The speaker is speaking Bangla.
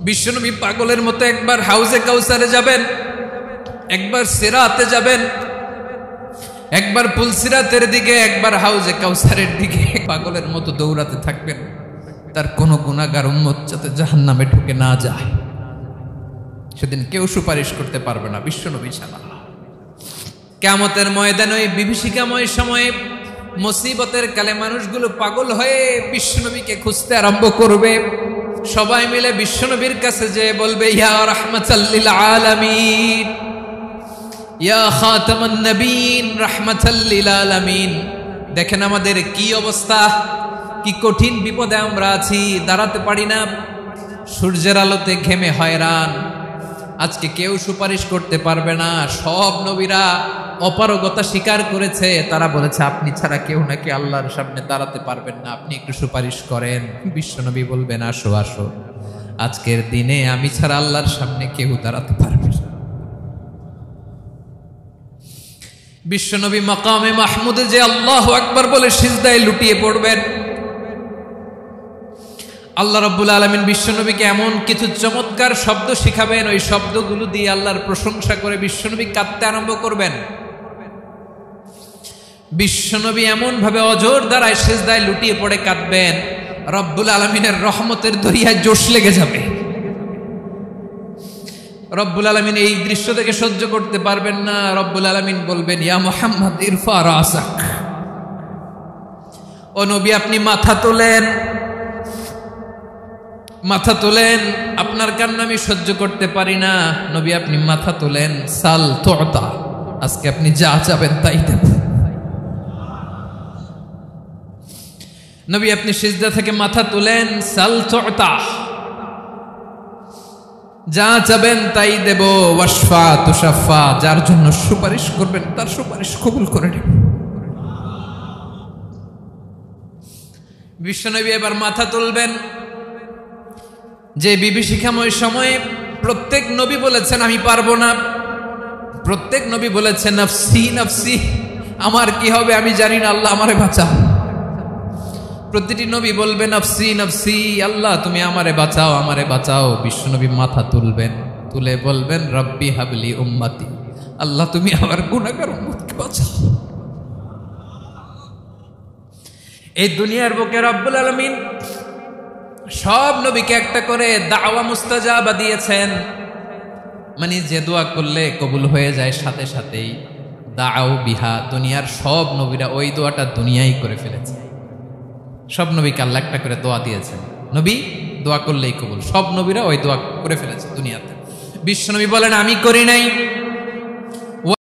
বিশ্বনবী পাগলের মতো একবার হাউজে কাউসারে যাবেন, একবার সিরাতে যাবেন, একবার পুলসিরাতের দিকে, একবার হাউজে কাউসারের দিকে পাগলের মতো দৌড়াতে থাকবেন। তার কোনো গুনাহগার উম্মত যাতে জাহান্নামে ঢুকে না যায়, সেদিন কেউ সুপারিশ করতে পারবে না বিশ্বনবী ছাড়া। কিয়ামতের ময়দানে ওই বিভীষিকাময় সময়ে মুসিবতের কালে মানুষগুলো পাগল হয়ে বিশ্বনবীকে খুঁজতে আরম্ভ করবে। সবাই মিলে বিশ্বনবীর কাছে যেয়ে বলবে, ইয়া রাহমাতাল লিল আলামিন, ইয়া খাতামান নবীন, রাহমাতাল লিল আলামিন। দেখেন আমাদের কি অবস্থা, কি কঠিন বিপদে আমরা আছি, দাঁড়াতে পারি না, সূর্যের আলোতে ঘেমে হয়রান। আজকে কেউ সুপারিশ করতে পারবে না। সব নবীরা অপারগতা স্বীকার করেছে, তারা বলেছে আপনি ছাড়া কেউ নাকি আল্লাহর সামনে দাঁড়াতে পারবেন না, আপনি একটু সুপারিশ করেন। বিশ্বনবী বলবেন, আসো আসো, আজকের দিনে আমি ছাড়া আল্লাহর সামনে কেউ দাঁড়াতে পারবে না। বিশ্বনবী মাকামে মাহমুদে যে আল্লাহু আকবার বলে সিজদায় লুটিয়ে পড়বেন। আল্লাহ রাব্বুল আলামিন বিশ্বনবীকে এমন কিছু চমৎকার শব্দ শিখাবেন, ওই শব্দগুলো দিয়ে আল্লাহর প্রশংসা করে বিশ্বনবী কাঁদতে আরম্ভ করবেন। বিশ্বনবী এমন ভাবে অজর দ্বারায় সিজদায় লুটিয়ে পড়ে কাঁদবেন, রব্বুল আলামিনের রহমতের দরিয়ায় জোশ লেগে যাবে। রব্বুল আলামিন এই দৃশ্য থেকে সহ্য করতে পারবেন না। রব্বুল আলামিন বলবেন, ইয়া মুহাম্মদ ইরফা রাসাক, ও নবী আপনি মাথা তোলেন, মাথা তোলেন, আপনার কান্না আমি সহ্য করতে পারি না। নবী আপনি মাথা তোলেন, সাল তুতা, আজকে আপনি যা চাবেন তাই দেব। নবী আপনি সিজদা থেকে মাথা তুলেন, সাল তুতা, যা চাবেন তাই দেব। ওয়াশফা তুশাফা, যার জন্য সুপারিশ করবেন তার সুপারিশ কবুল করে নেব। বিশ্বনবী এবার মাথা তুলবেন। যে বিভীষিকাময় সময়ে প্রত্যেক নবী বলেছেন আমি পারবো না, প্রত্যেক নবী বলেছেন নফসি নফসি, আমার কি হবে আমি জানি না, আল্লাহ আমারে বাঁচাও। প্রতিটি নবী বলবেন নফসি নফসি, আল্লাহ তুমি আমারে বাঁচাও, আমারে বাঁচাও। বিশ্বনবী মাথা তুলবেন, তুলে বলবেন রব্বি হাবলি উম্মতি, আল্লাহ তুমি আমার গুনাহগার উম্মতকে বাঁচাও। এই দুনিয়ার বুকে রব্বুল আলামিন সব নবীকে একটা করে দাওয়া মুস্তাজাবা দিয়েছেন, মানে যে দোয়া করলে কবুল হয়ে যায় সাথে সাথেই। দাও বিহা, দুনিয়ার সব নবীরা ওই দোয়াটা দুনিয়ায় করে ফেলেছে। সব নবীকে আল্লাহ একটা করে দোয়া দিয়েছেন, নবী দোয়া করলেই কবুল। সব নবীরা ওই দোয়া করে ফেলেছে দুনিয়াতে। বিশ্বনবী বলেন আমি করি নাই,